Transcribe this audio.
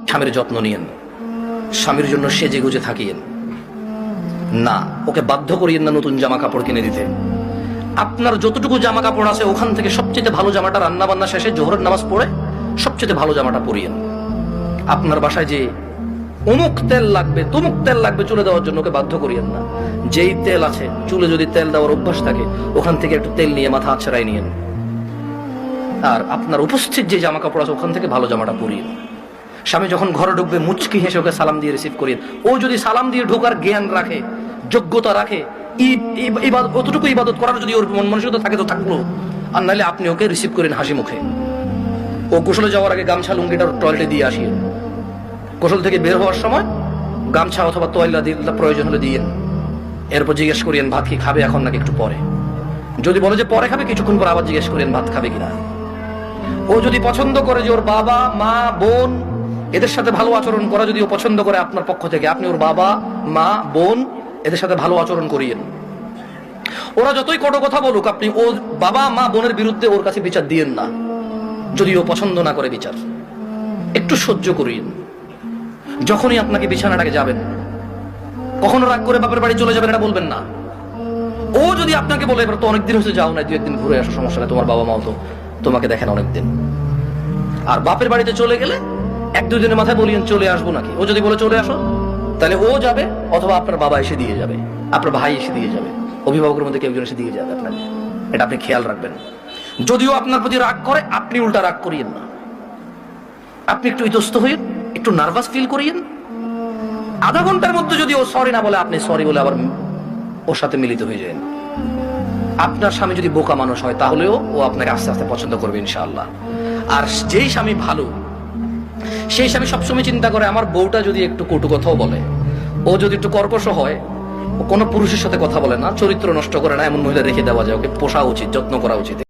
স্বামীর যত্ন নিয়েন, স্বামীর জন্য সেজে গুজে থাকিয়েন না, ওকে বাধ্য করিয়েন না নতুন জামা কাপড় কিনে দিতে। আপনার যতটুকু জামা কাপড় আছে ওখান থেকে সবচেয়ে ভালো জামাটা রান্না বান্না শেষে জোহরের নামাজ পড়ে সবচেয়ে ভালো জামাটা পরিয়েন। আপনার বাসায় যে অমুক তেল লাগবে তমুক তেল লাগবে চুলে দেওয়ার জন্য ওকে বাধ্য করিয়েন না। যেই তেল আছে, চুলে যদি তেল দেওয়ার অভ্যাস থাকে ওখান থেকে একটু তেল নিয়ে মাথা আছড়াই নিয়েন। আর আপনার উপস্থিত যে জামা কাপড় আছে ওখান থেকে ভালো জামাটা পরিয়েন। স্বামী যখন ঘরে ঢুকবে মুচকি হেসে ওকে সালাম দিয়ে রিসিভ করিয়েন। ও যদি সালাম দিয়ে ঢোকার জ্ঞান রাখে, যোগ্যতা রাখে, অতটুকু ইবাদত করার যদি ওর মন মানসিকতা থাকে তো থাকলো, আর নাহলে আপনি ওকে রিসিভ করেন হাসি মুখে। ও গোসলে যাওয়ার আগে গামছা লুঙ্গিটা টয়লেটে দিয়ে আসিয়ে, গোসল থেকে বের হওয়ার সময় গামছা অথবা তোয়াল্লা প্রয়োজন হলে দিয়েন। এরপর জিজ্ঞেস করিয়েন ভাত কি খাবে এখন নাকি একটু পরে। যদি বলে যে পরে খাবে, কিছুক্ষণ পর আবার জিজ্ঞেস করেন ভাত খাবে কিনা। ও যদি পছন্দ করে যে ওর বাবা মা বোন এদের সাথে ভালো আচরণ করা, যদি ও পছন্দ করে আপনার পক্ষ থেকে, আপনি ওর বাবা মা বোন এদের সাথে ভালো আচরণ করিয়েন। ওরা যতই কটু কথা বলুক, আপনি ওর বাবা মা বোনের বিরুদ্ধে ওর কাছে বিচার দিয়েন না। যদি ও পছন্দ না করে বিচার, একটু সহ্য করিয়েন। যখনই আপনাকে বিছানাটাকে যাবেন, কখনো রাগ করে বাপের বাড়ি চলে যাবেন এটা বলবেন না। ও যদি আপনাকে বলে এবার তো অনেকদিন হয়েছে যাও না, 2-1 দিন ঘুরে আসো, সমস্যা নেই, তোমার বাবা মাও তো তোমাকে দেখেন অনেকদিন। আর বাপের বাড়িতে চলে গেলে 1-2 দিনের মাথায় বলিয়েন চলে আসবো নাকি। ও যদি বলে চলে আসো, তাহলে ও যাবে অথবা আপনার বাবা এসে দিয়ে যাবে, আপনার ভাই এসে দিয়ে যাবে, অভিভাবকের মধ্যে কেউ একজন এসে দিয়ে যাবে আপনাকে। এটা আপনি খেয়াল রাখবেন। যদিও আপনার প্রতি রাগ করে, আপনি উল্টা রাগ করিয়েন না। আপনি একটু ইতস্ত হইন, একটু নার্ভাস ফিল করিয়েন। আধা ঘন্টার মধ্যে যদি ও সরি না বলে, আপনি সরি বলে আবার ওর সাথে মিলিত হয়ে যান। আপনার স্বামী যদি বোকা মানুষ হয় তাহলেও ও আপনাকে আস্তে আস্তে পছন্দ করবে ইনশাআল্লাহ। আর যেই স্বামী ভালো, সেই স্বামী সবসময় চিন্তা করে আমার বউটা যদি একটু কটু কথাও বলে, ও যদি একটু কর্কশ হয়, ও কোনো পুরুষের সাথে কথা বলে না, চরিত্র নষ্ট করে না, এমন মহিলা রেখে দেওয়া যায়, ওকে পোষা উচিত, যত্ন করা উচিত।